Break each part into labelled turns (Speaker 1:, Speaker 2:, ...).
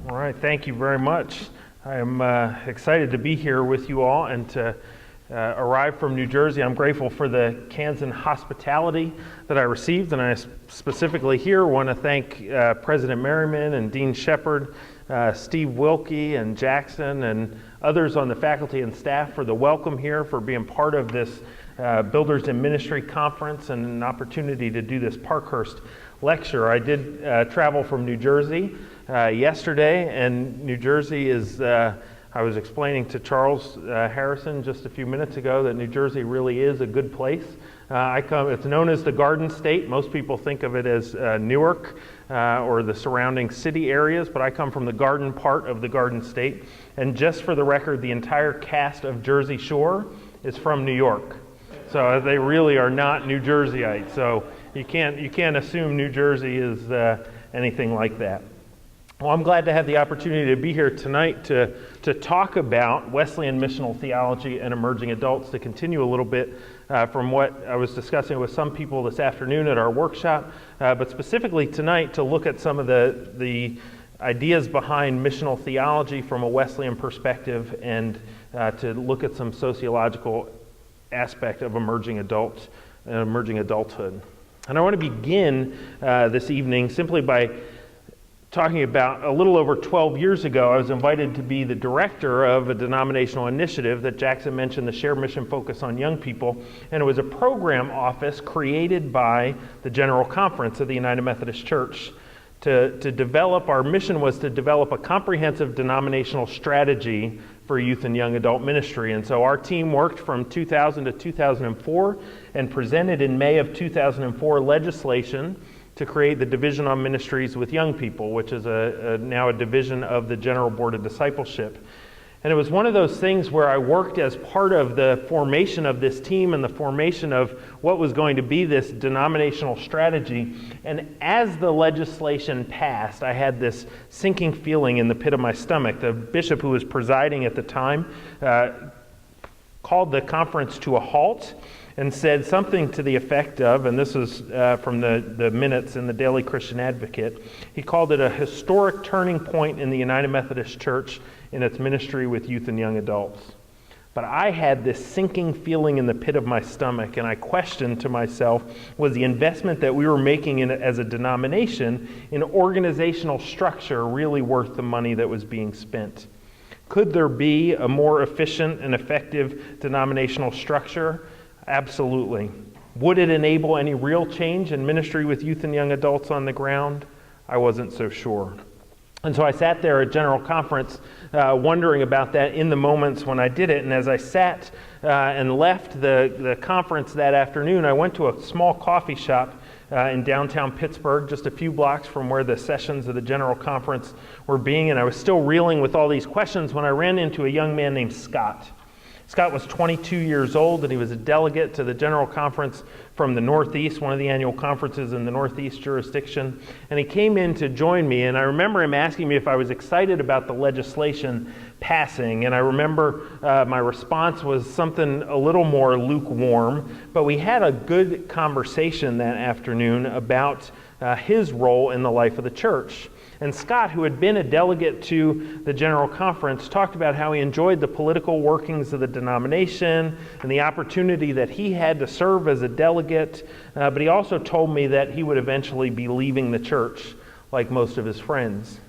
Speaker 1: All right, thank you very much. I am excited to be here with you all and to arrive from New Jersey. I'm grateful for the Kansan hospitality that I received, and I specifically here want to thank President Merriman and Dean Shepard, Steve Wilkie and Jackson and others on the faculty and staff for the welcome here, for being part of this Builders in Ministry Conference and an opportunity to do this Parkhurst lecture. I did travel from New Jersey yesterday, and New Jersey is, I was explaining to Charles Harrison just a few minutes ago that New Jersey really is a good place. It's known as the Garden State. Most people think of it as Newark or the surrounding city areas, but I come from the garden part of the Garden State. And just for the record, the entire cast of Jersey Shore is from New York. So they really are not New Jerseyites. So you can't assume New Jersey is anything like that. Well, I'm glad to have the opportunity to be here tonight to talk about Wesleyan missional theology and emerging adults, to continue a little bit from what I was discussing with some people this afternoon at our workshop, but specifically tonight to look at some of the ideas behind missional theology from a Wesleyan perspective, and to look at some sociological aspect of emerging adults and emerging adulthood. And I want to begin this evening simply by talking about a little over 12 years ago, I was invited to be the director of a denominational initiative that Jackson mentioned, the Shared Mission Focus on Young People, and it was a program office created by the General Conference of the United Methodist Church to develop. Our mission was to develop a comprehensive denominational strategy for youth and young adult ministry. And so our team worked from 2000 to 2004 and presented in May of 2004 legislation to create the Division on Ministries with Young People, which is now a division of the General Board of Discipleship. And it was one of those things where I worked as part of the formation of this team and the formation of what was going to be this denominational strategy. And as the legislation passed, I had this sinking feeling in the pit of my stomach. The bishop who was presiding at the time called the conference to a halt and said something to the effect of, and this is from the minutes in the Daily Christian Advocate, he called it a historic turning point in the United Methodist Church in its ministry with youth and young adults. But I had this sinking feeling in the pit of my stomach, and I questioned to myself, was the investment that we were making in it as a denomination in organizational structure really worth the money that was being spent? Could there be a more efficient and effective denominational structure? Absolutely. Would it enable any real change in ministry with youth and young adults on the ground? I wasn't so sure. And so I sat there at General Conference wondering about that in the moments when I did it. And as I sat and left the conference that afternoon, I went to a small coffee shop in downtown Pittsburgh, just a few blocks from where the sessions of the General Conference were being. And I was still reeling with all these questions when I ran into a young man named Scott. Scott was 22 years old, and he was a delegate to the General Conference from the Northeast, one of the annual conferences in the Northeast jurisdiction. And he came in to join me, and I remember him asking me if I was excited about the legislation passing. And I remember my response was something a little more lukewarm, but we had a good conversation that afternoon about his role in the life of the church. And Scott, who had been a delegate to the General Conference, talked about how he enjoyed the political workings of the denomination and the opportunity that he had to serve as a delegate, but he also told me that he would eventually be leaving the church like most of his friends.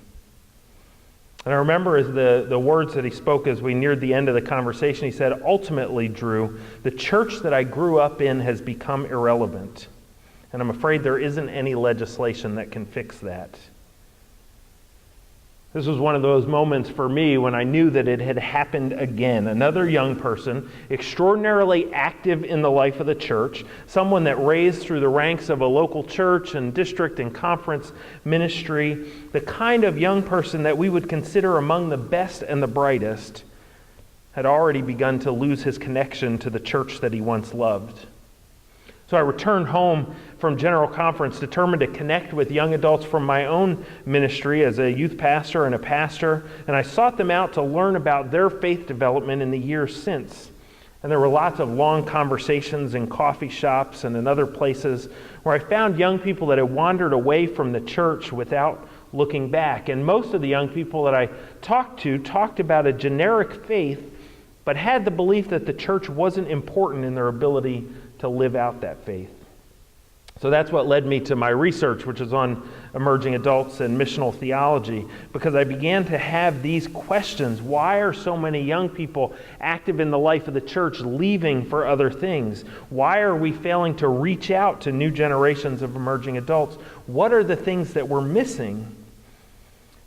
Speaker 1: And I remember as the words that he spoke as we neared the end of the conversation, he said, "Ultimately, Drew, the church that I grew up in has become irrelevant, and I'm afraid there isn't any legislation that can fix that." This was one of those moments for me when I knew that it had happened again. Another young person, extraordinarily active in the life of the church, someone that raised through the ranks of a local church and district and conference ministry, the kind of young person that we would consider among the best and the brightest, had already begun to lose his connection to the church that he once loved. So I returned home from General Conference determined to connect with young adults from my own ministry as a youth pastor and a pastor, and I sought them out to learn about their faith development in the years since. And there were lots of long conversations in coffee shops and in other places where I found young people that had wandered away from the church without looking back. And most of the young people that I talked to talked about a generic faith, but had the belief that the church wasn't important in their ability to live out that faith. So that's what led me to my research, which is on emerging adults and missional theology, because I began to have these questions. Why are so many young people active in the life of the church leaving for other things? Why are we failing to reach out to new generations of emerging adults? What are the things that we're missing?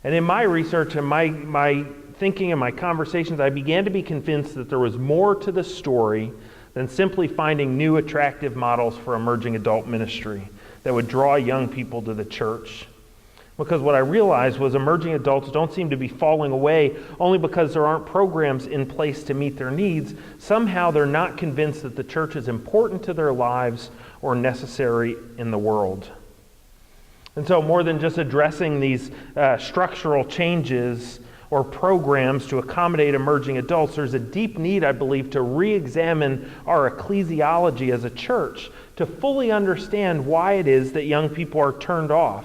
Speaker 1: And in my research and my thinking and my conversations, I began to be convinced that there was more to the story than simply finding new attractive models for emerging adult ministry that would draw young people to the church. Because what I realized was emerging adults don't seem to be falling away only because there aren't programs in place to meet their needs. Somehow they're not convinced that the church is important to their lives or necessary in the world. And so more than just addressing these structural changes or programs to accommodate emerging adults, there's a deep need, I believe, to re-examine our ecclesiology as a church, to fully understand why it is that young people are turned off.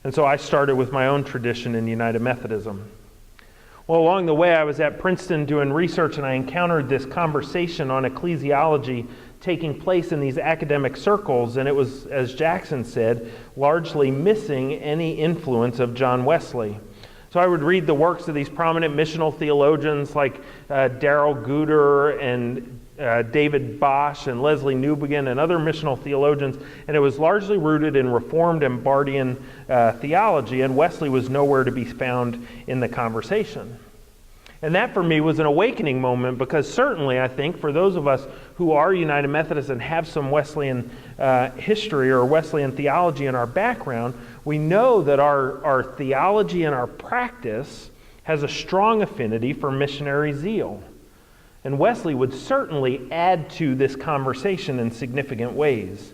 Speaker 1: And so I started with my own tradition in United Methodism. Well, along the way, I was at Princeton doing research, and I encountered this conversation on ecclesiology taking place in these academic circles, and it was, as Jackson said, largely missing any influence of John Wesley. So I would read the works of these prominent missional theologians like Darrell Guder and David Bosch and Leslie Newbegin and other missional theologians, and it was largely rooted in Reformed and Bardian theology, and Wesley was nowhere to be found in the conversation. And that for me was an awakening moment, because certainly I think for those of us who are United Methodists and have some Wesleyan history or Wesleyan theology in our background, we know that our theology and our practice has a strong affinity for missionary zeal. And Wesley would certainly add to this conversation in significant ways.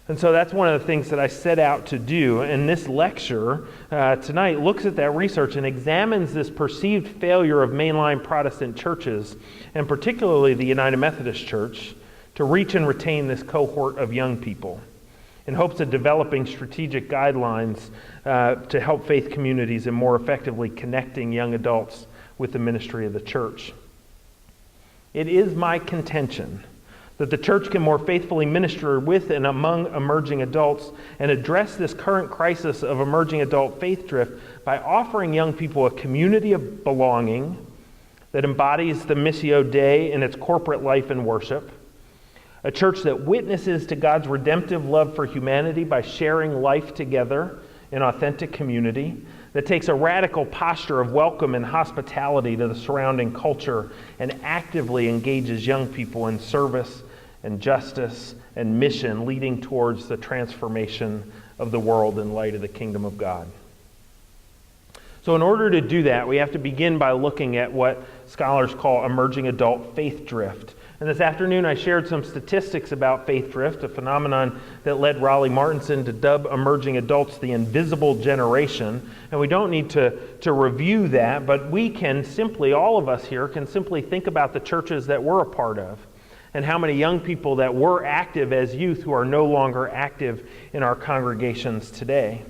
Speaker 1: And so that's one of the things that I set out to do. And this lecture tonight looks at that research and examines this perceived failure of mainline Protestant churches, and particularly the United Methodist Church, to reach and retain this cohort of young people, in hopes of developing strategic guidelines to help faith communities in more effectively connecting young adults with the ministry of the church. It is my contention that the church can more faithfully minister with and among emerging adults and address this current crisis of emerging adult faith drift by offering young people a community of belonging that embodies the Missio Dei in its corporate life and worship, a church that witnesses to God's redemptive love for humanity by sharing life together in authentic community, that takes a radical posture of welcome and hospitality to the surrounding culture and actively engages young people in service and justice and mission, leading towards the transformation of the world in light of the kingdom of God. So in order to do that, we have to begin by looking at what scholars call emerging adult faith drift. And this afternoon I shared some statistics about faith drift, a phenomenon that led Raleigh Martinson to dub emerging adults the invisible generation. And we don't need to review that, but we can simply, all of us here, can simply think about the churches that we're a part of and how many young people that were active as youth who are no longer active in our congregations today.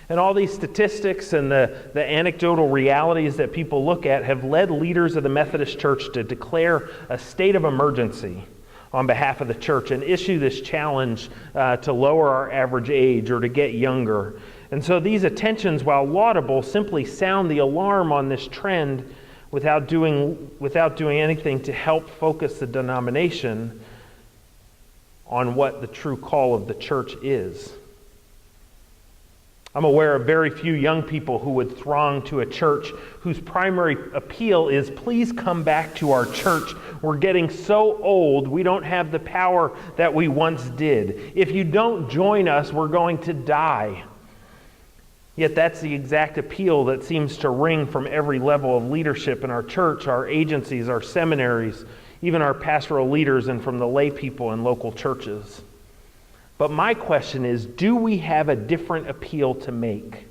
Speaker 1: And all these statistics and the anecdotal realities that people look at have led leaders of the Methodist Church to declare a state of emergency on behalf of the church and issue this challenge to lower our average age or to get younger. And so these attentions, while laudable, simply sound the alarm on this trend without doing anything to help focus the denomination on what the true call of the church is. I'm aware of very few young people who would throng to a church whose primary appeal is, please come back to our church. We're getting so old, we don't have the power that we once did. If you don't join us, we're going to die. Yet that's the exact appeal that seems to ring from every level of leadership in our church, our agencies, our seminaries, even our pastoral leaders, and from the lay people in local churches. But my question is, do we have a different appeal to make?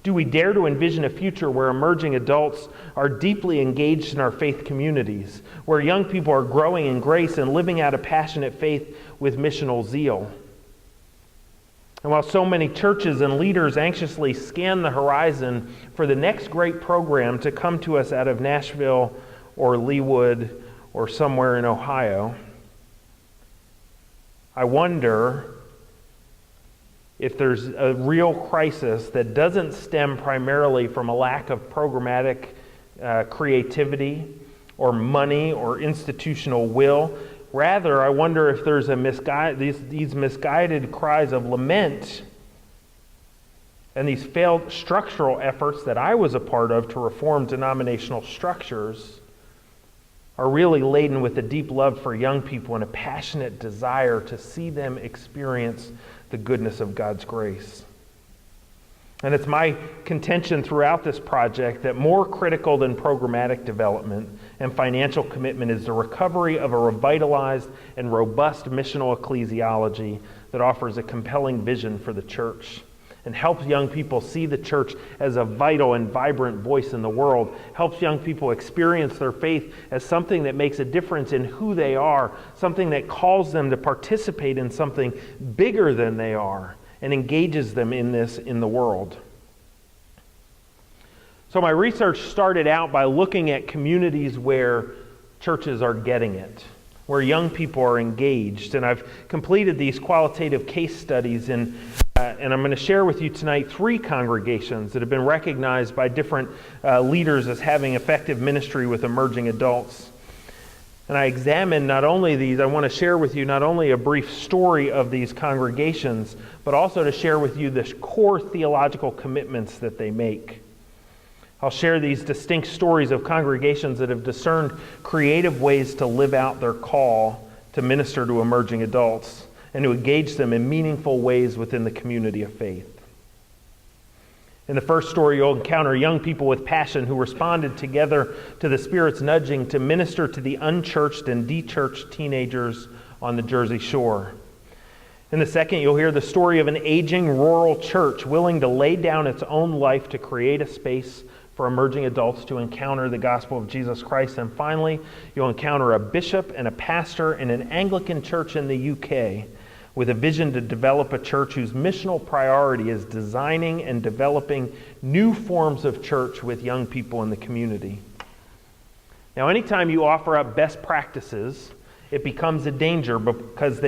Speaker 1: Do we dare to envision a future where emerging adults are deeply engaged in our faith communities, where young people are growing in grace and living out a passionate faith with missional zeal? And while so many churches and leaders anxiously scan the horizon for the next great program to come to us out of Nashville or Leawood or somewhere in Ohio, I wonder if there's a real crisis that doesn't stem primarily from a lack of programmatic creativity or money or institutional will. Rather, I wonder if there's these misguided cries of lament and these failed structural efforts that I was a part of to reform denominational structures are really laden with a deep love for young people and a passionate desire to see them experience the goodness of God's grace. And it's my contention throughout this project that more critical than programmatic development and financial commitment is the recovery of a revitalized and robust missional ecclesiology that offers a compelling vision for the church and helps young people see the church as a vital and vibrant voice in the world, helps young people experience their faith as something that makes a difference in who they are, something that calls them to participate in something bigger than they are, and engages them in this in the world. So my research started out by looking at communities where churches are getting it, where young people are engaged. And I've completed these qualitative case studies, and I'm going to share with you tonight 3 congregations that have been recognized by different leaders as having effective ministry with emerging adults. And I examined not only these, I want to share with you not only a brief story of these congregations, but also to share with you the core theological commitments that they make. I'll share these distinct stories of congregations that have discerned creative ways to live out their call to minister to emerging adults and to engage them in meaningful ways within the community of faith. In the first story, you'll encounter young people with passion who responded together to the Spirit's nudging to minister to the unchurched and dechurched teenagers on the Jersey Shore. In the second, you'll hear the story of an aging rural church willing to lay down its own life to create a space for emerging adults to encounter the gospel of Jesus Christ. And finally, you'll encounter a bishop and a pastor in an Anglican church in the UK with a vision to develop a church whose missional priority is designing and developing new forms of church with young people in the community. Now, anytime you offer up best practices, it becomes a danger because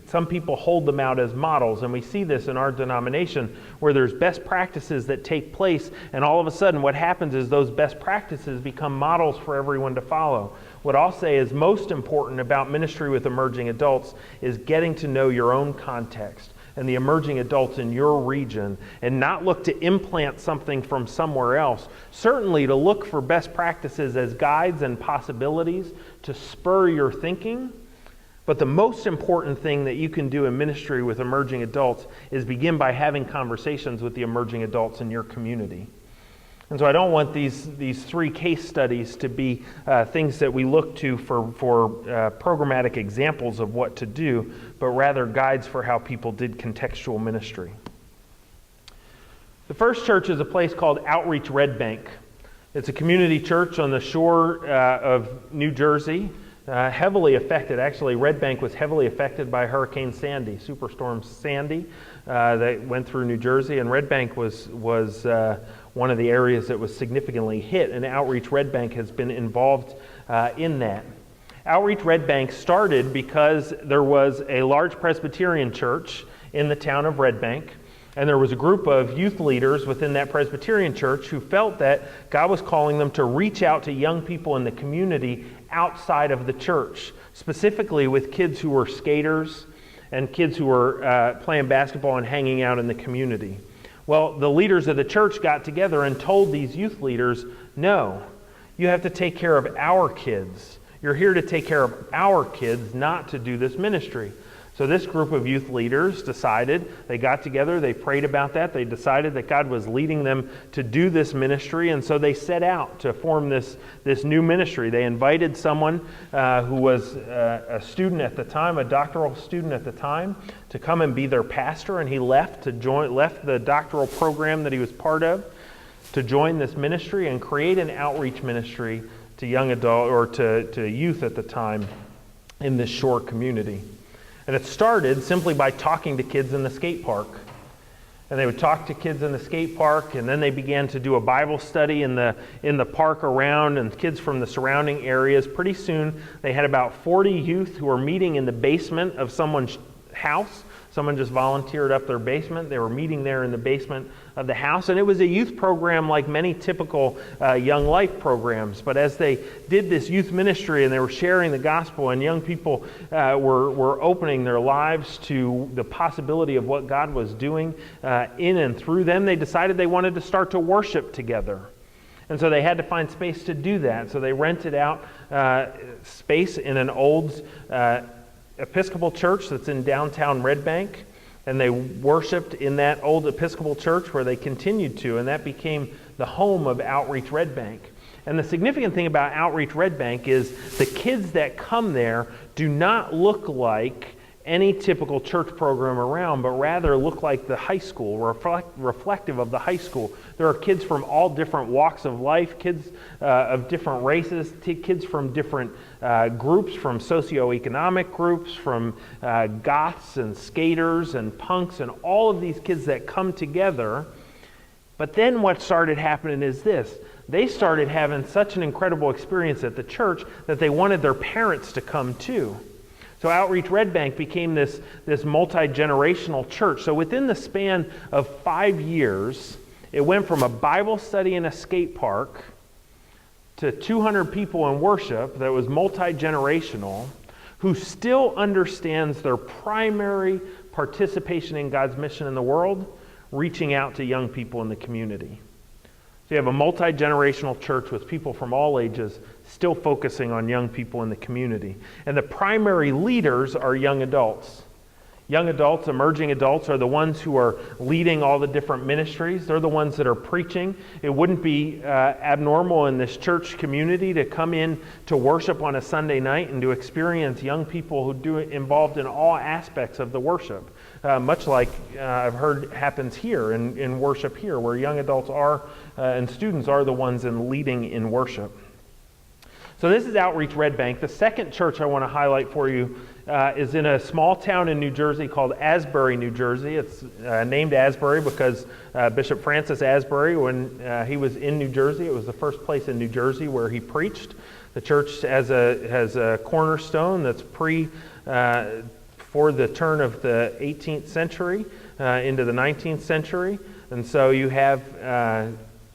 Speaker 1: some people hold them out as models, and we see this in our denomination where there's best practices that take place, and all of a sudden what happens is those best practices become models for everyone to follow. What I'll say is most important about ministry with emerging adults is getting to know your own context and the emerging adults in your region, and not look to implant something from somewhere else. Certainly to look for best practices as guides and possibilities to spur your thinking. But the most important thing that you can do in ministry with emerging adults is begin by having conversations with the emerging adults in your community. And so I don't want these 3 case studies to be things that we look to for programmatic examples of what to do, but rather guides for how people did contextual ministry. The first church is a place called Outreach Red Bank. It's a community church on the shore of New Jersey. Heavily affected. Actually, Red Bank was heavily affected by Hurricane Sandy, Superstorm Sandy, that went through New Jersey, and Red Bank was one of the areas that was significantly hit, and Outreach Red Bank has been involved in that. Outreach Red Bank started because there was a large Presbyterian church in the town of Red Bank, and there was a group of youth leaders within that Presbyterian church who felt that God was calling them to reach out to young people in the community outside of the church, specifically with kids who were skaters and kids who were playing basketball and hanging out in the community. Well, the leaders of the church got together and told these youth leaders, no, you have to take care of our kids. You're here to take care of our kids, not to do this ministry. So this group of youth leaders decided, they got together, they prayed about that, they decided that God was leading them to do this ministry, and so they set out to form this new ministry. They invited someone who was a student at the time, a doctoral student at the time, to come and be their pastor, and he left the doctoral program that he was part of to join this ministry and create an outreach ministry to young adult or to youth at the time in this shore community. And it started simply by talking to kids in the skate park. And they would talk to kids in the skate park, and then they began to do a Bible study in the park around, and kids from the surrounding areas. Pretty soon, they had about 40 youth who were meeting in the basement of someone's house. Someone just volunteered up their basement. They were meeting there in the basement of the house. And it was a youth program like many typical Young Life programs. But as they did this youth ministry and they were sharing the gospel, and young people were opening their lives to the possibility of what God was doing in and through them, they decided they wanted to start to worship together. And so they had to find space to do that. So they rented out space in an old Episcopal church that's in downtown Red Bank, and they worshiped in that old Episcopal church where they continued to, and that became the home of Outreach Red Bank. And the significant thing about Outreach Red Bank is the kids that come there do not look like any typical church program around, but rather look like the high school, reflective of the high school. There are kids from all different walks of life, kids of different races, kids from different groups, from socioeconomic groups, from goths and skaters and punks, and all of these kids that come together. But then what started happening is this. They started having such an incredible experience at the church that they wanted their parents to come too. So Outreach Red Bank became this multi-generational church. So within the span of 5 years, it went from a Bible study in a skate park to 200 people in worship that was multi-generational, who still understands their primary participation in God's mission in the world, reaching out to young people in the community. So you have a multi-generational church with people from all ages still focusing on young people in the community. And the primary leaders are young adults. Young adults, emerging adults, are the ones who are leading all the different ministries. They're the ones that are preaching. It wouldn't be abnormal in this church community to come in to worship on a Sunday night and to experience young people who do it involved in all aspects of the worship. Much like I've heard happens here in worship here, where young adults are and students are the ones in leading in worship. So this is Outreach Red Bank. The second church I want to highlight for you is in a small town in New Jersey called Asbury, New Jersey. It's named Asbury because Bishop Francis Asbury, when he was in New Jersey, it was the first place in New Jersey where he preached. The church has a cornerstone that's for the turn of the 18th century into the 19th century. And so you have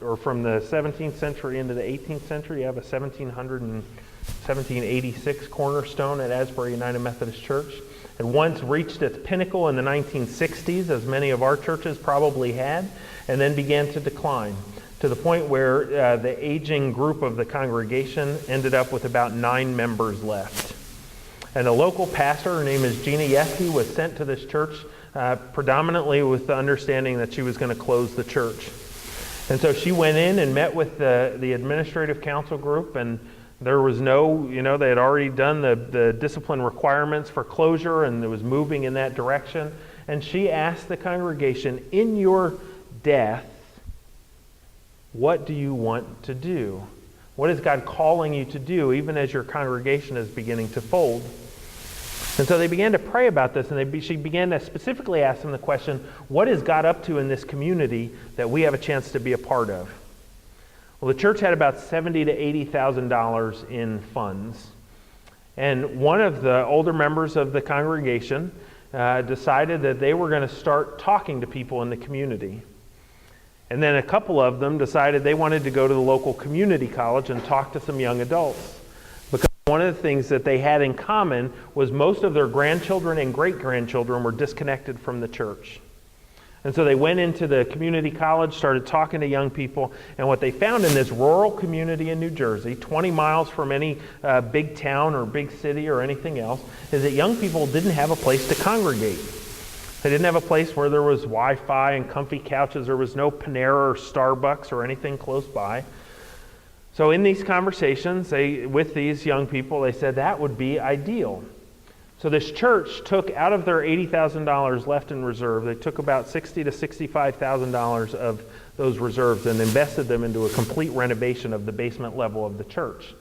Speaker 1: or from the 17th century into the 18th century, you have a 1786 cornerstone at Asbury United Methodist Church. It once reached its pinnacle in the 1960s, as many of our churches probably had, and then began to decline to the point where the aging group of the congregation ended up with about 9 members left. And the local pastor, her name is Gina Yeske, was sent to this church predominantly with the understanding that she was going to close the church. And so she went in and met with the administrative council group, and there was no, they had already done the discipline requirements for closure, and it was moving in that direction. And she asked the congregation, in your death, what do you want to do? What is God calling you to do, even as your congregation is beginning to fold? And so they began to pray about this, and she began to specifically ask them the question, what is God up to in this community that we have a chance to be a part of? Well, the church had about $70,000 to $80,000 in funds. And one of the older members of the congregation decided that they were going to start talking to people in the community. And then a couple of them decided they wanted to go to the local community college and talk to some young adults. One of the things that they had in common was most of their grandchildren and great-grandchildren were disconnected from the church. And so they went into the community college, started talking to young people, and what they found in this rural community in New Jersey, 20 miles from any big town or big city or anything else, is that young people didn't have a place to congregate. They didn't have a place where there was Wi-Fi and comfy couches. There was no Panera or Starbucks or anything close by. So in these conversations with these young people, they said that would be ideal. So this church took out of their $80,000 left in reserve, they took about $60,000 to $65,000 of those reserves and invested them into a complete renovation of the basement level of the church.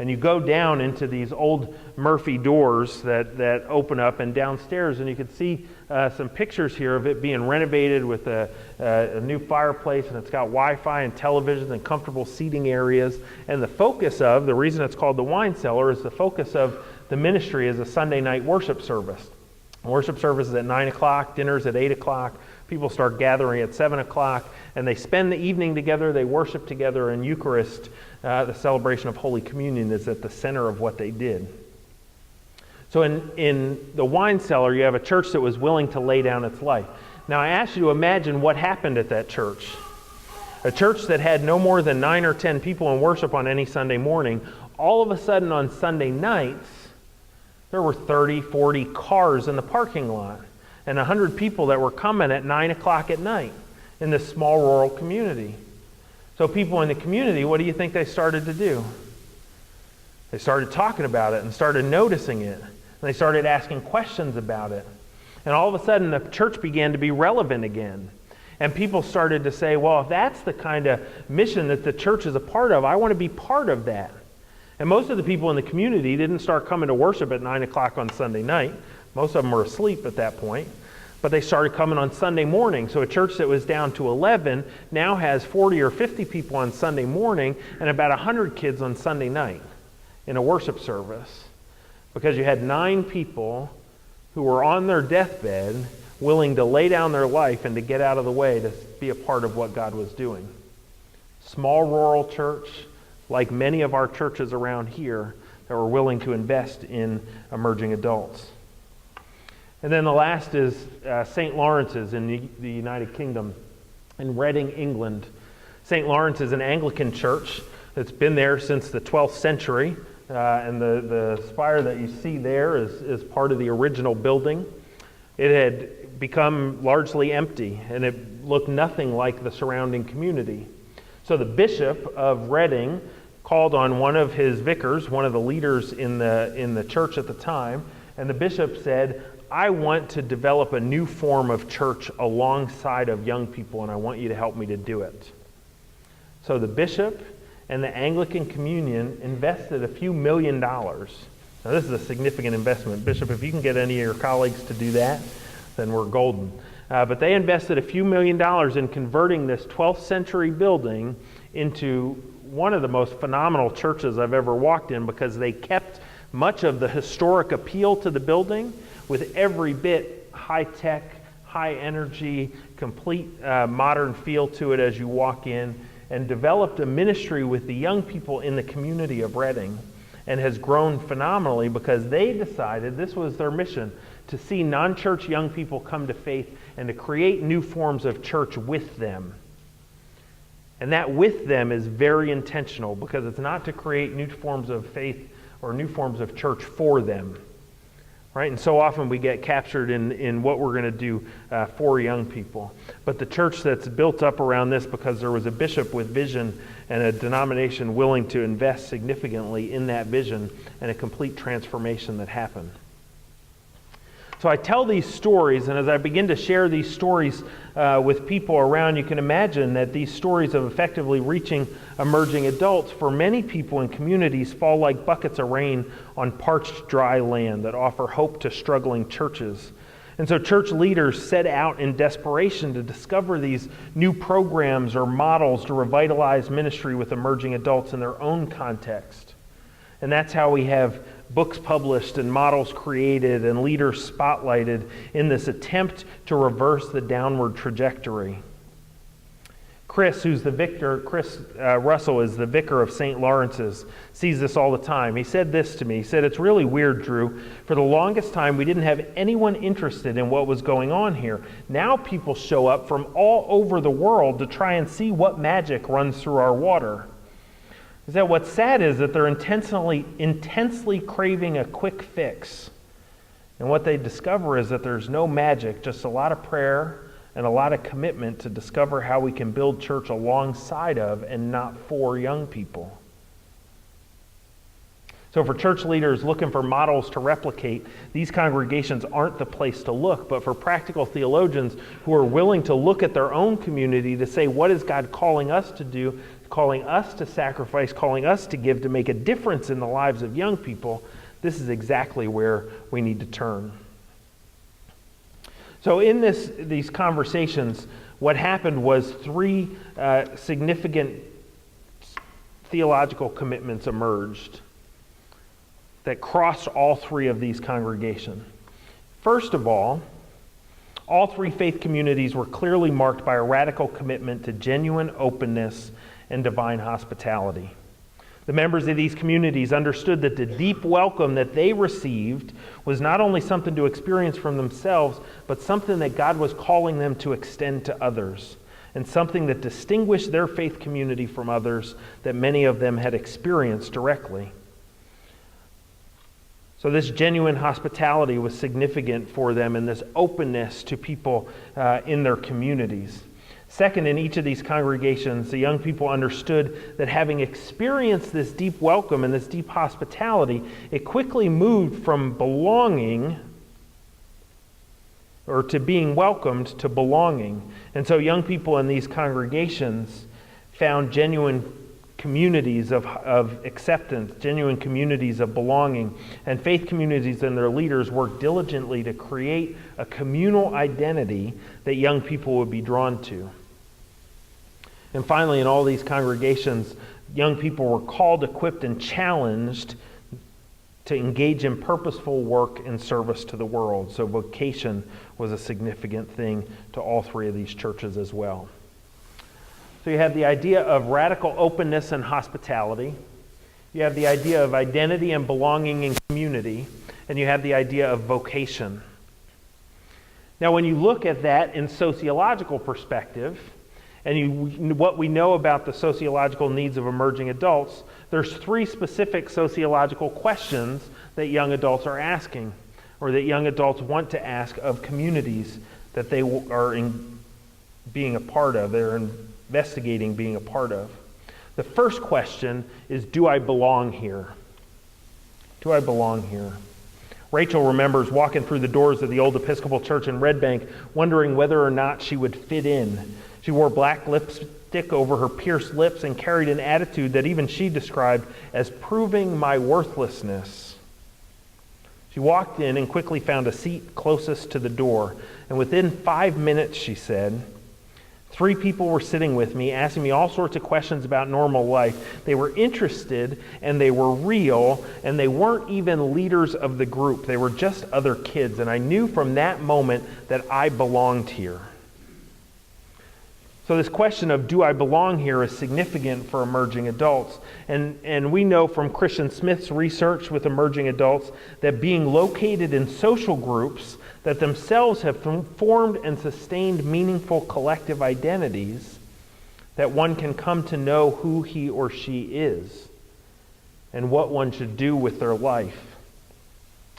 Speaker 1: And you go down into these old Murphy doors that open up and downstairs, and you can see some pictures here of it being renovated with a new fireplace, and it's got Wi-Fi and televisions and comfortable seating areas. And the reason it's called the wine cellar is the focus of the ministry is a Sunday night worship service. Worship service is at 9 o'clock, dinner's at 8 o'clock. People start gathering at 7 o'clock, and they spend the evening together, they worship together, and Eucharist, the celebration of Holy Communion, is at the center of what they did. So in the wine cellar, you have a church that was willing to lay down its life. Now I ask you to imagine what happened at that church. A church that had no more than 9 or 10 people in worship on any Sunday morning, all of a sudden on Sunday nights, there were 30, 40 cars in the parking lot, and 100 people that were coming at 9 o'clock at night in this small rural community. So people in the community, what do you think they started to do? They started talking about it and started noticing it. And they started asking questions about it. And all of a sudden, the church began to be relevant again. And people started to say, well, if that's the kind of mission that the church is a part of, I want to be part of that. And most of the people in the community didn't start coming to worship at 9 o'clock on Sunday night. Most of them were asleep at that point. But they started coming on Sunday morning. So a church that was down to 11 now has 40 or 50 people on Sunday morning and about 100 kids on Sunday night in a worship service. Because you had 9 people who were on their deathbed willing to lay down their life and to get out of the way to be a part of what God was doing. Small rural church, like many of our churches around here, that were willing to invest in emerging adults. And then the last is St. Lawrence's in the United Kingdom in Reading, England. St. Lawrence is an Anglican church that's been there since the 12th century. And the spire that you see there is part of the original building. It had become largely empty, and it looked nothing like the surrounding community. So the bishop of Reading called on one of his vicars, one of the leaders in the church at the time, and the bishop said, I want to develop a new form of church alongside of young people, and I want you to help me to do it. So the bishop and the Anglican Communion invested a few $1 million. Now this is a significant investment. Bishop, if you can get any of your colleagues to do that, then we're golden. But they invested a few $1 million in converting this 12th century building into one of the most phenomenal churches I've ever walked in, because they kept much of the historic appeal to the building with every bit high-tech, high-energy, complete modern feel to it as you walk in, and developed a ministry with the young people in the community of Reading, and has grown phenomenally because they decided this was their mission, to see non-church young people come to faith and to create new forms of church with them. And that with them is very intentional, because it's not to create new forms of faith or new forms of church for them. Right? And so often we get captured in what we're going to do for young people. But the church that's built up around this because there was a bishop with vision and a denomination willing to invest significantly in that vision and a complete transformation that happened. So I tell these stories, and as I begin to share these stories with people around, you can imagine that these stories of effectively reaching emerging adults for many people in communities fall like buckets of rain on parched, dry land that offer hope to struggling churches. And so church leaders set out in desperation to discover these new programs or models to revitalize ministry with emerging adults in their own context. And that's how we have books published and models created and leaders spotlighted in this attempt to reverse the downward trajectory. Chris Russell is the vicar of St. Lawrence's, sees this all the time. He said this to me. He said, it's really weird, Drew. For the longest time, we didn't have anyone interested in what was going on here. Now people show up from all over the world to try and see what magic runs through our water. Is that what's sad is that they're intensely craving a quick fix. And what they discover is that there's no magic, just a lot of prayer and a lot of commitment to discover how we can build church alongside of and not for young people. So for church leaders looking for models to replicate, these congregations aren't the place to look. But for practical theologians who are willing to look at their own community to say, what is God calling us to do, calling us to sacrifice, calling us to give to make a difference in the lives of young people, this is exactly where we need to turn. So in these conversations, what happened was three significant theological commitments emerged that crossed all three of these congregations. First of all three faith communities were clearly marked by a radical commitment to genuine openness and divine hospitality. The members of these communities understood that the deep welcome that they received was not only something to experience from themselves, but something that God was calling them to extend to others, and something that distinguished their faith community from others that many of them had experienced directly. So this genuine hospitality was significant for them, and this openness to people in their communities. Second, in each of these congregations, the young people understood that having experienced this deep welcome and this deep hospitality, it quickly moved from belonging or to being welcomed to belonging. And so young people in these congregations found genuine communities of acceptance, genuine communities of belonging, and faith communities and their leaders worked diligently to create a communal identity that young people would be drawn to. And finally, in all these congregations, young people were called, equipped, and challenged to engage in purposeful work and service to the world. So vocation was a significant thing to all three of these churches as well. So you have the idea of radical openness and hospitality. You have the idea of identity and belonging in community. And you have the idea of vocation. Now, when you look at that in sociological perspective, and what we know about the sociological needs of emerging adults, there's three specific sociological questions that young adults are asking, or that young adults want to ask of communities that they are being a part of, they're investigating being a part of. The first question is, do I belong here? Do I belong here? Rachel remembers walking through the doors of the old Episcopal Church in Red Bank, wondering whether or not she would fit in. She wore black lipstick over her pierced lips and carried an attitude that even she described as proving my worthlessness. She walked in and quickly found a seat closest to the door. And within 5 minutes, she said, 3 people were sitting with me, asking me all sorts of questions about normal life. They were interested, and they were real, and they weren't even leaders of the group. They were just other kids, and I knew from that moment that I belonged here. So this question of do I belong here is significant for emerging adults. And we know from Christian Smith's research with emerging adults that being located in social groups that themselves have formed and sustained meaningful collective identities, that one can come to know who he or she is and what one should do with their life.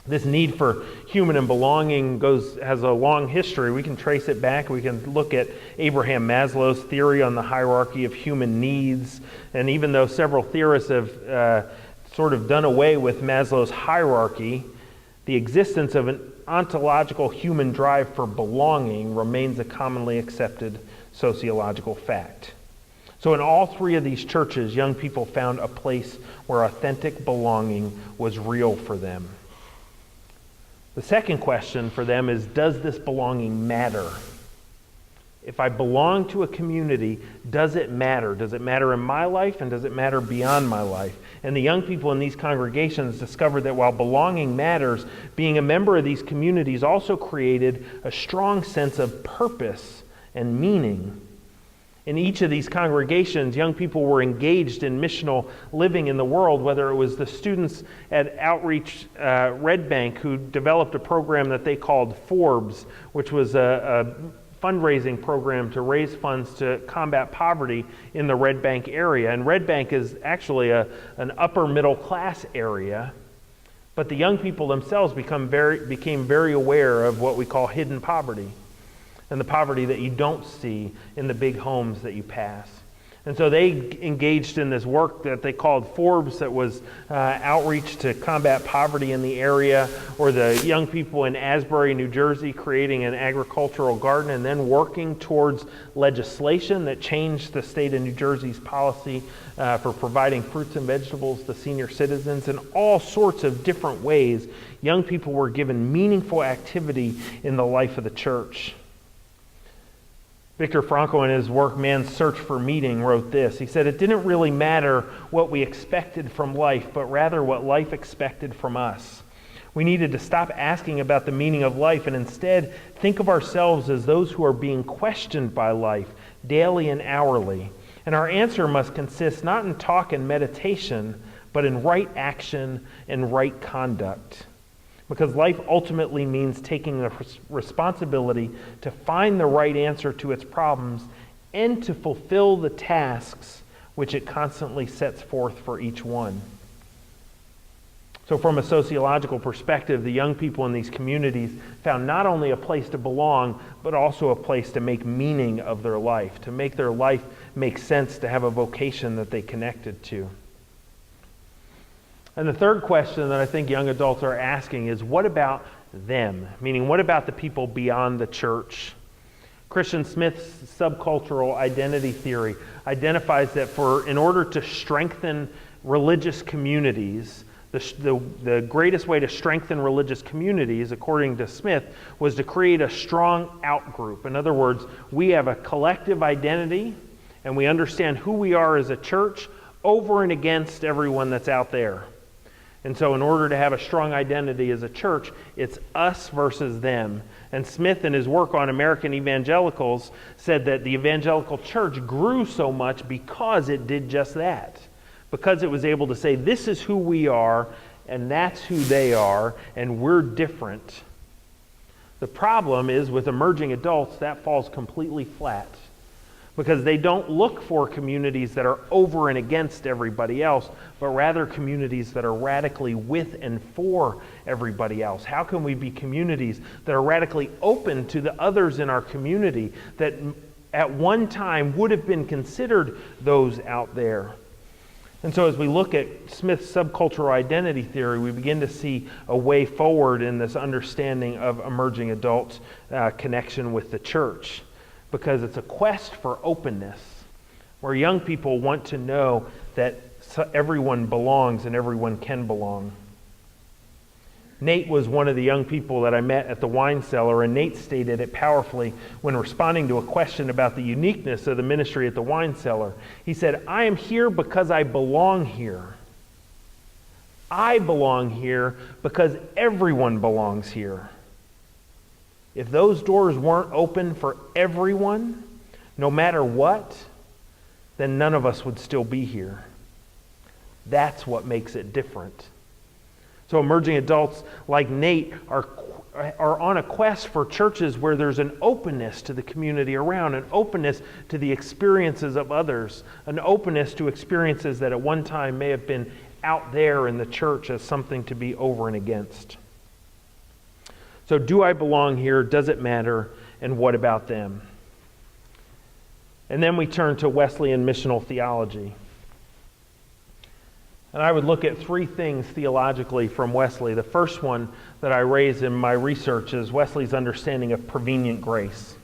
Speaker 1: This need for human and belonging has a long history. We can trace it back. We can look at Abraham Maslow's theory on the hierarchy of human needs. And even though several theorists have sort of done away with Maslow's hierarchy, the existence of an ontological human drive for belonging remains a commonly accepted sociological fact. So in all 3 of these churches, young people found a place where authentic belonging was real for them. The second question for them is, does this belonging matter? If I belong to a community, does it matter? Does it matter in my life, and does it matter beyond my life? And the young people in these congregations discovered that while belonging matters, being a member of these communities also created a strong sense of purpose and meaning. In each of these congregations, young people were engaged in missional living in the world, whether it was the students at Outreach Red Bank who developed a program that they called Forbes, which was a fundraising program to raise funds to combat poverty in the Red Bank area. And Red Bank is actually an upper middle class area, but the young people themselves became very aware of what we call hidden poverty, and the poverty that you don't see in the big homes that you pass. And so they engaged in this work that they called Forbes, that was outreach to combat poverty in the area, or the young people in Asbury, New Jersey, creating an agricultural garden and then working towards legislation that changed the state of New Jersey's policy for providing fruits and vegetables to senior citizens. In all sorts of different ways, young people were given meaningful activity in the life of the church. Viktor Frankl, in his work, Man's Search for Meaning, wrote this. He said, "It didn't really matter what we expected from life, but rather what life expected from us. We needed to stop asking about the meaning of life and instead think of ourselves as those who are being questioned by life daily and hourly. And our answer must consist not in talk and meditation, but in right action and right conduct. Because life ultimately means taking the responsibility to find the right answer to its problems and to fulfill the tasks which it constantly sets forth for each one." So from a sociological perspective, the young people in these communities found not only a place to belong, but also a place to make meaning of their life, to make their life make sense, to have a vocation that they connected to. And the third question that I think young adults are asking is, what about them? Meaning, what about the people beyond the church? Christian Smith's subcultural identity theory identifies that in order to strengthen religious communities, the greatest way to strengthen religious communities, according to Smith, was to create a strong outgroup. In other words, we have a collective identity, and we understand who we are as a church over and against everyone that's out there. And so in order to have a strong identity as a church, it's us versus them. And Smith, in his work on American evangelicals, said that the evangelical church grew so much because it did just that. Because it was able to say, this is who we are, and that's who they are, and we're different. The problem is, with emerging adults, that falls completely flat. Because they don't look for communities that are over and against everybody else, but rather communities that are radically with and for everybody else. How can we be communities that are radically open to the others in our community that at one time would have been considered those out there? And so as we look at Smith's subcultural identity theory, we begin to see a way forward in this understanding of emerging adults' connection with the church. Because it's a quest for openness, where young people want to know that everyone belongs and everyone can belong. Nate was one of the young people that I met at the wine cellar, and Nate stated it powerfully when responding to a question about the uniqueness of the ministry at the wine cellar. He said, "I am here because I belong here. I belong here because everyone belongs here. If those doors weren't open for everyone, no matter what, then none of us would still be here." That's what makes it different. So emerging adults like Nate are on a quest for churches where there's an openness to the community around, an openness to the experiences of others, an openness to experiences that at one time may have been out there in the church as something to be over and against. So do I belong here? Does it matter? And what about them? And then we turn to Wesleyan missional theology. And I would look at three things theologically from Wesley. The first one that I raise in my research is Wesley's understanding of prevenient grace.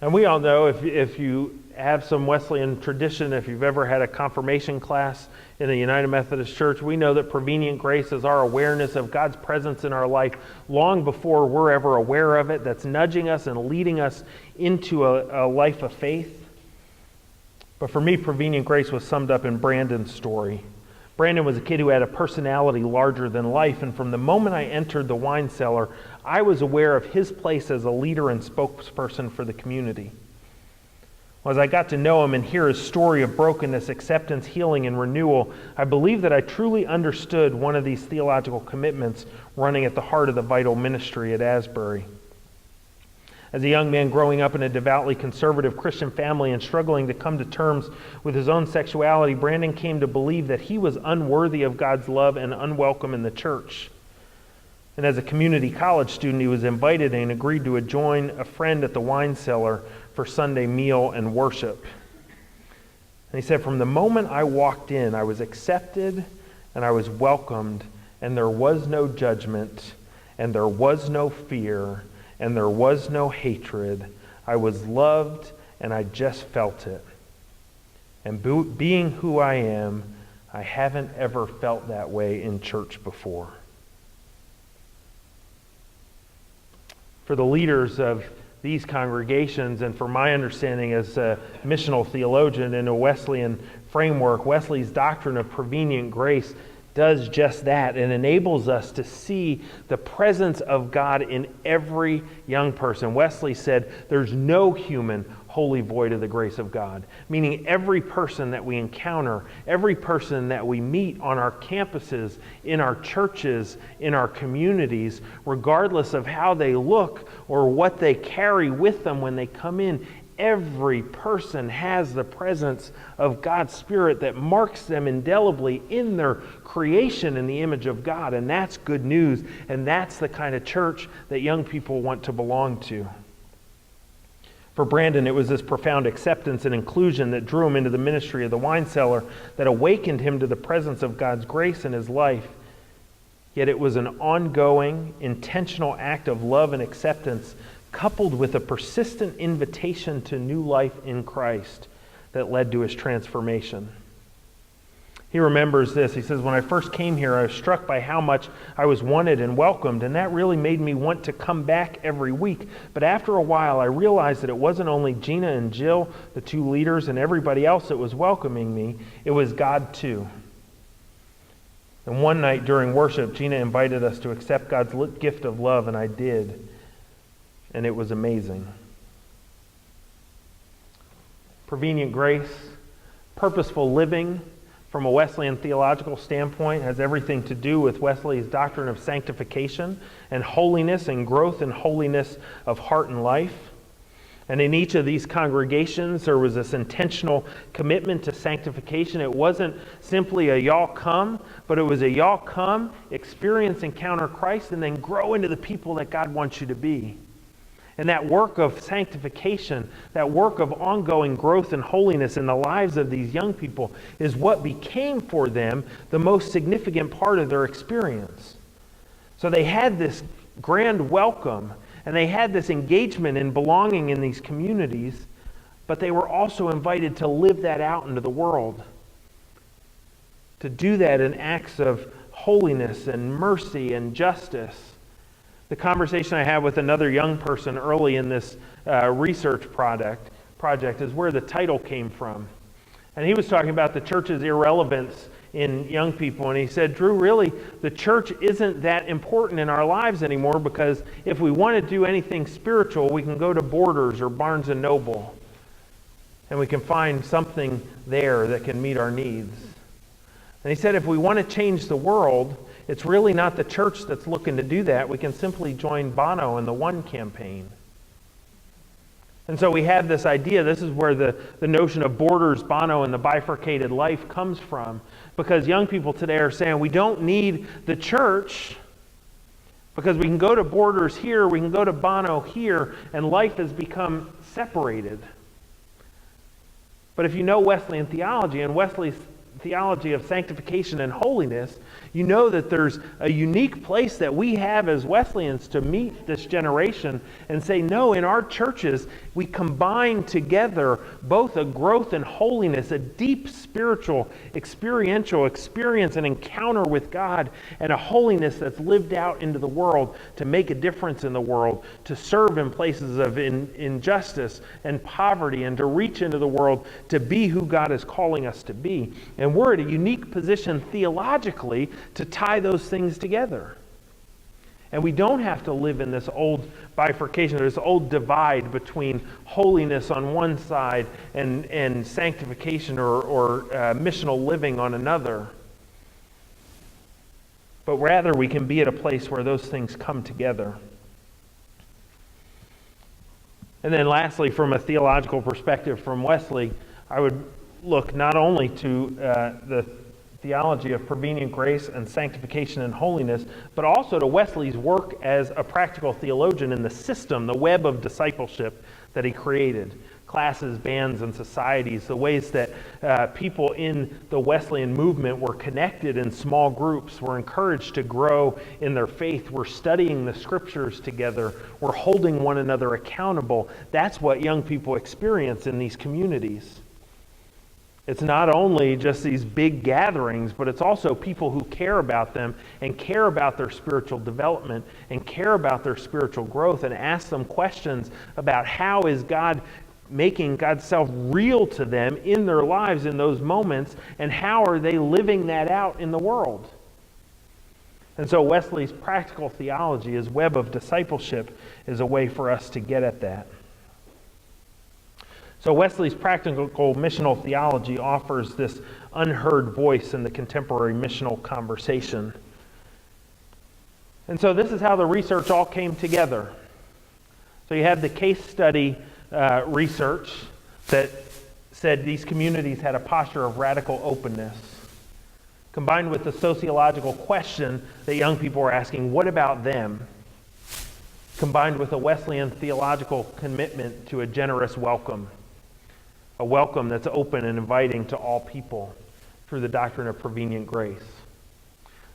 Speaker 1: And we all know, if you have some Wesleyan tradition, if you've ever had a confirmation class in the United Methodist Church, we know that prevenient grace is our awareness of God's presence in our life long before we're ever aware of it, that's nudging us and leading us into a life of faith. But for me, prevenient grace was summed up in Brandon's story. Brandon was a kid who had a personality larger than life, and from the moment I entered the wine cellar, I was aware of his place as a leader and spokesperson for the community. Well, as I got to know him and hear his story of brokenness, acceptance, healing, and renewal, I believe that I truly understood one of these theological commitments running at the heart of the vital ministry at Asbury. As a young man growing up in a devoutly conservative Christian family and struggling to come to terms with his own sexuality, Brandon came to believe that he was unworthy of God's love and unwelcome in the church. And as a community college student, he was invited and agreed to join a friend at the wine cellar for Sunday meal and worship. And he said, from the moment I walked in, I was accepted and I was welcomed, and there was no judgment, and there was no fear, and there was no hatred. I was loved, and I just felt it. And being who I am, I haven't ever felt that way in church before. For the leaders of these congregations, and for my understanding as a missional theologian in a Wesleyan framework, Wesley's doctrine of prevenient grace does just that and enables us to see the presence of God in every young person. Wesley said, there's no human wholly void of the grace of God, meaning every person that we encounter, every person that we meet on our campuses, in our churches, in our communities, regardless of how they look or what they carry with them when they come in, every person has the presence of God's Spirit that marks them indelibly in their creation in the image of God. And that's good news. And that's the kind of church that young people want to belong to. For Brandon, it was this profound acceptance and inclusion that drew him into the ministry of the wine cellar, that awakened him to the presence of God's grace in his life. Yet it was an ongoing, intentional act of love and acceptance, coupled with a persistent invitation to new life in Christ, that led to his transformation. He remembers this. He says, when I first came here, I was struck by how much I was wanted and welcomed, and that really made me want to come back every week. But after a while, I realized that it wasn't only Gina and Jill, the two leaders, and everybody else that was welcoming me. It was God too. And one night during worship, Gina invited us to accept God's gift of love, and I did. And it was amazing. Prevenient grace, purposeful living, from a Wesleyan theological standpoint, has everything to do with Wesley's doctrine of sanctification and holiness and growth in holiness of heart and life. And in each of these congregations, there was this intentional commitment to sanctification. It wasn't simply a y'all come, but it was a y'all come, experience, encounter Christ, and then grow into the people that God wants you to be. And that work of sanctification, that work of ongoing growth and holiness in the lives of these young people is what became for them the most significant part of their experience. So they had this grand welcome, and they had this engagement in belonging in these communities, but they were also invited to live that out into the world. To do that in acts of holiness and mercy and justice. The conversation I had with another young person early in this research project is where the title came from. And he was talking about the church's irrelevance in young people. And he said, Drew, really, the church isn't that important in our lives anymore, because if we want to do anything spiritual, we can go to Borders or Barnes & Noble. And we can find something there that can meet our needs. And he said, if we want to change the world, it's really not the church that's looking to do that. We can simply join Bono in the One campaign. And so we have this idea, this is where the notion of Borders, Bono, and the bifurcated life comes from. Because young people today are saying, we don't need the church, because we can go to Borders here, we can go to Bono here, and life has become separated. But if you know Wesleyan theology and Wesley's theology of sanctification and holiness, you know that there's a unique place that we have as Wesleyans to meet this generation and say, no, in our churches, we combine together both a growth in holiness, a deep spiritual, experiential experience and encounter with God, and a holiness that's lived out into the world to make a difference in the world, to serve in places of injustice and poverty, and to reach into the world to be who God is calling us to be. And we're at a unique position theologically to tie those things together. And we don't have to live in this old bifurcation, this old divide between holiness on one side and sanctification or missional living on another. But rather we can be at a place where those things come together. And then lastly, from a theological perspective from Wesley, I would look not only to the theology of prevenient grace and sanctification and holiness, but also to Wesley's work as a practical theologian in the system, the web of discipleship that he created. Classes, bands, and societies, the ways that people in the Wesleyan movement were connected in small groups, were encouraged to grow in their faith, were studying the scriptures together, were holding one another accountable. That's what young people experience in these communities. It's not only just these big gatherings, but it's also people who care about them and care about their spiritual development and care about their spiritual growth and ask them questions about how is God making God's self real to them in their lives in those moments, and how are they living that out in the world. And so Wesley's practical theology, his web of discipleship, is a way for us to get at that. So Wesley's practical missional theology offers this unheard voice in the contemporary missional conversation. And so this is how the research all came together. So you have the case study research that said these communities had a posture of radical openness, combined with the sociological question that young people were asking, what about them? Combined with a Wesleyan theological commitment to a generous welcome, a welcome that's open and inviting to all people through the doctrine of prevenient grace.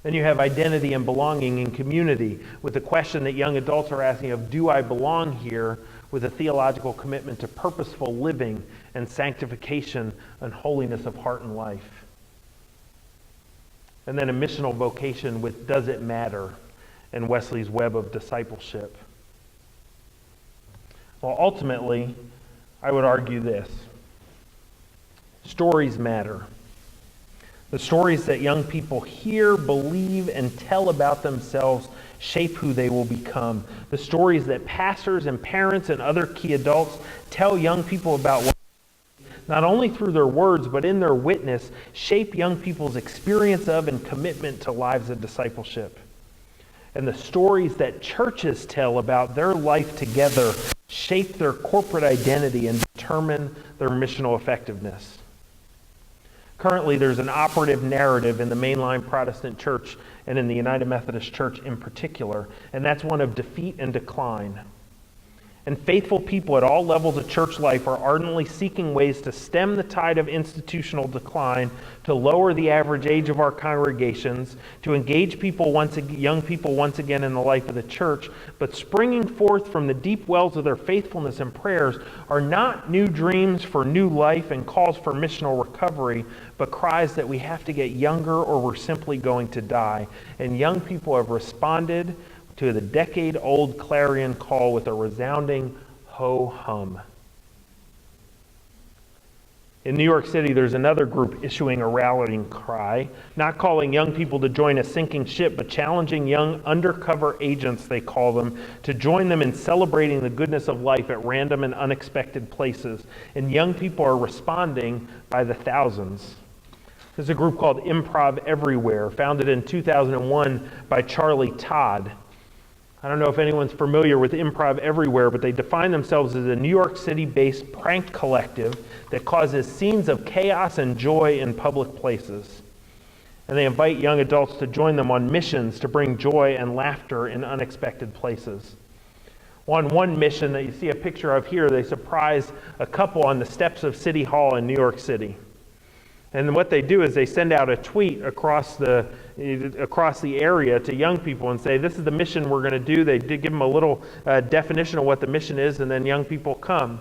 Speaker 1: Then you have identity and belonging in community with the question that young adults are asking of, do I belong here? With a theological commitment to purposeful living and sanctification and holiness of heart and life. And then a missional vocation with does it matter in Wesley's web of discipleship. Well, ultimately, I would argue this. Stories matter. The stories that young people hear, believe, and tell about themselves shape who they will become. The stories that pastors and parents and other key adults tell young people about what, not only through their words, but in their witness, shape young people's experience of and commitment to lives of discipleship. And the stories that churches tell about their life together shape their corporate identity and determine their missional effectiveness. Currently, there's an operative narrative in the mainline Protestant church and in the United Methodist Church in particular, and that's one of defeat and decline. And faithful people at all levels of church life are ardently seeking ways to stem the tide of institutional decline, to lower the average age of our congregations, to engage young people once again in the life of the church. But springing forth from the deep wells of their faithfulness and prayers are not new dreams for new life and calls for missional recovery, but cries that we have to get younger or we're simply going to die. And young people have responded to the decade-old clarion call with a resounding ho-hum. In New York City, there's another group issuing a rallying cry, not calling young people to join a sinking ship, but challenging young undercover agents, they call them, to join them in celebrating the goodness of life at random and unexpected places. And young people are responding by the thousands. There's a group called Improv Everywhere, founded in 2001 by Charlie Todd. I don't know if anyone's familiar with Improv Everywhere, but they define themselves as a New York City-based prank collective that causes scenes of chaos and joy in public places. And they invite young adults to join them on missions to bring joy and laughter in unexpected places. On one mission that you see a picture of here, they surprise a couple on the steps of City Hall in New York City. And what they do is they send out a tweet across the area to young people and say, this is the mission we're going to do. They did give them a little definition of what the mission is, and then young people come.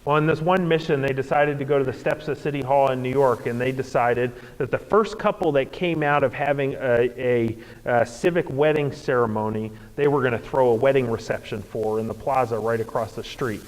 Speaker 1: Well, in this one mission, they decided to go to the steps of City Hall in New York, and they decided that the first couple that came out of having a civic wedding ceremony, they were going to throw a wedding reception for in the plaza right across the street.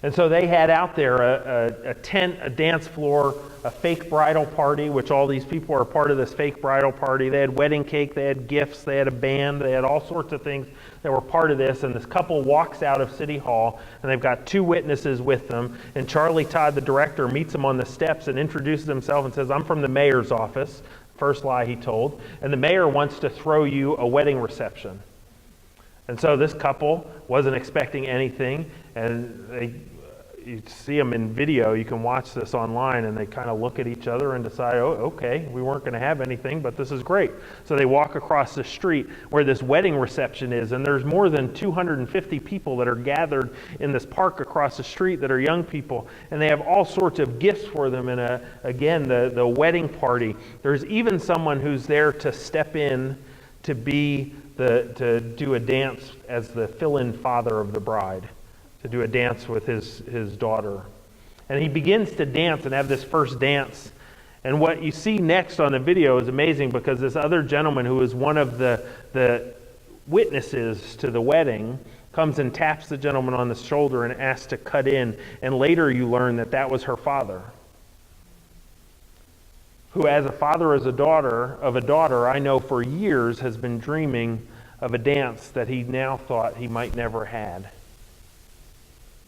Speaker 1: And so they had out there a tent, a dance floor, a fake bridal party, which all these people are part of this fake bridal party. They had wedding cake, they had gifts, they had a band, they had all sorts of things that were part of this. And this couple walks out of City Hall, and they've got two witnesses with them. And Charlie Todd, the director, meets them on the steps and introduces himself and says, I'm from the mayor's office. First lie he told. And the mayor wants to throw you a wedding reception. And so this couple wasn't expecting anything, and you see them in video, you can watch this online, and they kind of look at each other and decide, oh, okay, we weren't going to have anything, but this is great. So they walk across the street where this wedding reception is, and there's more than 250 people that are gathered in this park across the street that are young people, and they have all sorts of gifts for them, and again, the wedding party. There's even someone who's there to step in to do a dance as the fill-in father of the bride, to do a dance with his daughter. And he begins to dance and have this first dance. And what you see next on the video is amazing, because this other gentleman who is one of the witnesses to the wedding comes and taps the gentleman on the shoulder and asks to cut in. And later you learn that that was her father, who, as a father of a daughter, I know for years has been dreaming of a dance that he now thought he might never had.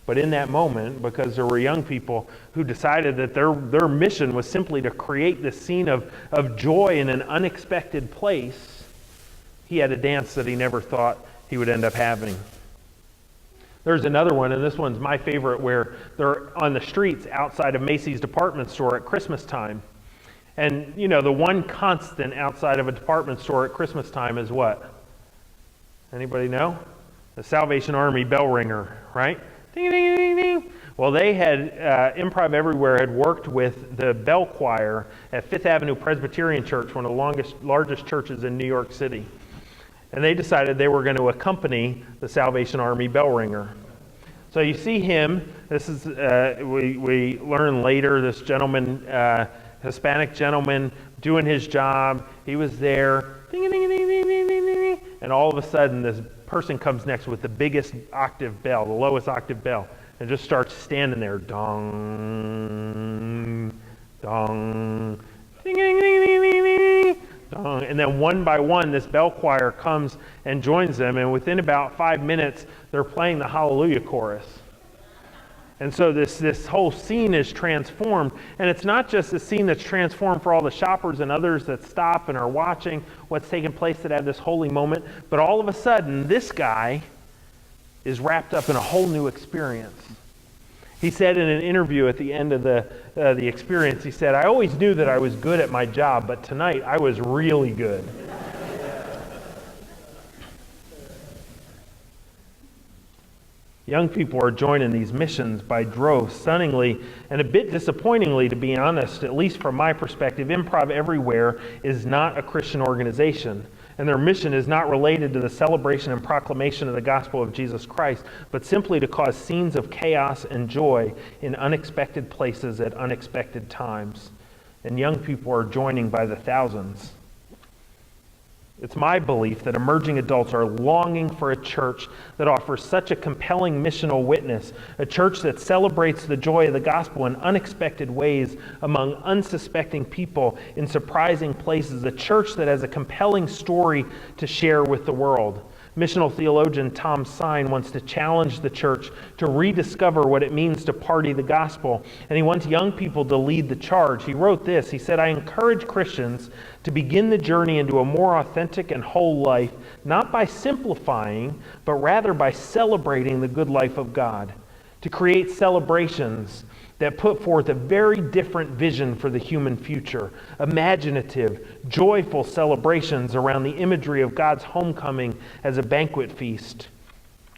Speaker 1: But in that moment, because there were young people who decided that their mission was simply to create this scene of joy in an unexpected place, he had a dance that he never thought he would end up having. There's another one, and this one's my favorite, where they're on the streets outside of Macy's department store at Christmas time. And, you know, the one constant outside of a department store at Christmas time is what? Anybody know? The Salvation Army bell ringer, right? Ding, ding, ding, ding. Well, they had, Improv Everywhere had worked with the bell choir at Fifth Avenue Presbyterian Church, one of the largest churches in New York City. And they decided they were going to accompany the Salvation Army bell ringer. So you see him. This is, we learn later, this gentleman, Hispanic gentleman doing his job. He was there, ding, ding, ding, ding, ding, ding, ding, and all of a sudden this person comes next with the biggest octave bell, the lowest octave bell, and just starts standing there, dong, dong, ding, ding, ding, ding, ding, ding, dong. And then one by one, this bell choir comes and joins them, and within about 5 minutes, they're playing the Hallelujah chorus. And so this whole scene is transformed. And it's not just a scene that's transformed for all the shoppers and others that stop and are watching what's taking place, that have this holy moment, but all of a sudden, this guy is wrapped up in a whole new experience. He said in an interview at the end of the experience, he said, "I always knew that I was good at my job, but tonight I was really good." Young people are joining these missions by droves, stunningly and a bit disappointingly, to be honest, at least from my perspective. Improv Everywhere is not a Christian organization, and their mission is not related to the celebration and proclamation of the gospel of Jesus Christ, but simply to cause scenes of chaos and joy in unexpected places at unexpected times. And young people are joining by the thousands. It's my belief that emerging adults are longing for a church that offers such a compelling missional witness, a church that celebrates the joy of the gospel in unexpected ways among unsuspecting people in surprising places, a church that has a compelling story to share with the world. Missional theologian Tom Sine wants to challenge the church to rediscover what it means to party the gospel, and he wants young people to lead the charge. He wrote this. He said, "I encourage Christians to begin the journey into a more authentic and whole life, not by simplifying, but rather by celebrating the good life of God, to create celebrations that put forth a very different vision for the human future, imaginative, joyful celebrations around the imagery of God's homecoming as a banquet feast,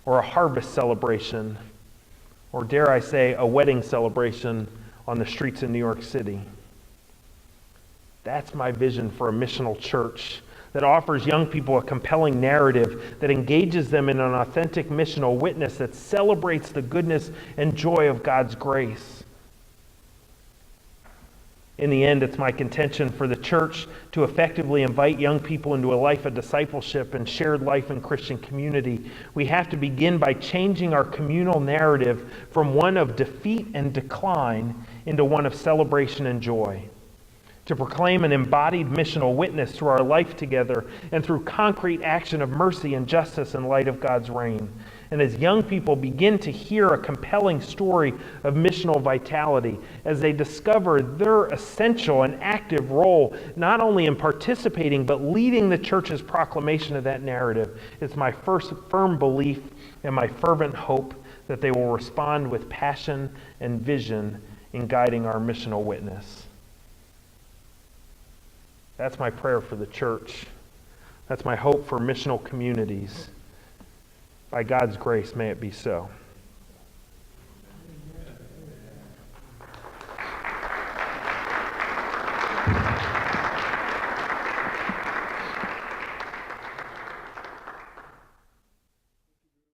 Speaker 1: or a harvest celebration, or dare I say, a wedding celebration on the streets of New York City." That's my vision for a missional church that offers young people a compelling narrative that engages them in an authentic missional witness that celebrates the goodness and joy of God's grace. In the end, it's my contention for the church to effectively invite young people into a life of discipleship and shared life in Christian community. We have to begin by changing our communal narrative from one of defeat and decline into one of celebration and joy. To proclaim an embodied missional witness through our life together and through concrete action of mercy and justice in light of God's reign. And as young people begin to hear a compelling story of missional vitality, as they discover their essential and active role, not only in participating, but leading the church's proclamation of that narrative, it's my first firm belief and my fervent hope that they will respond with passion and vision in guiding our missional witness. That's my prayer for the church. That's my hope for missional communities. By God's grace, may it be so.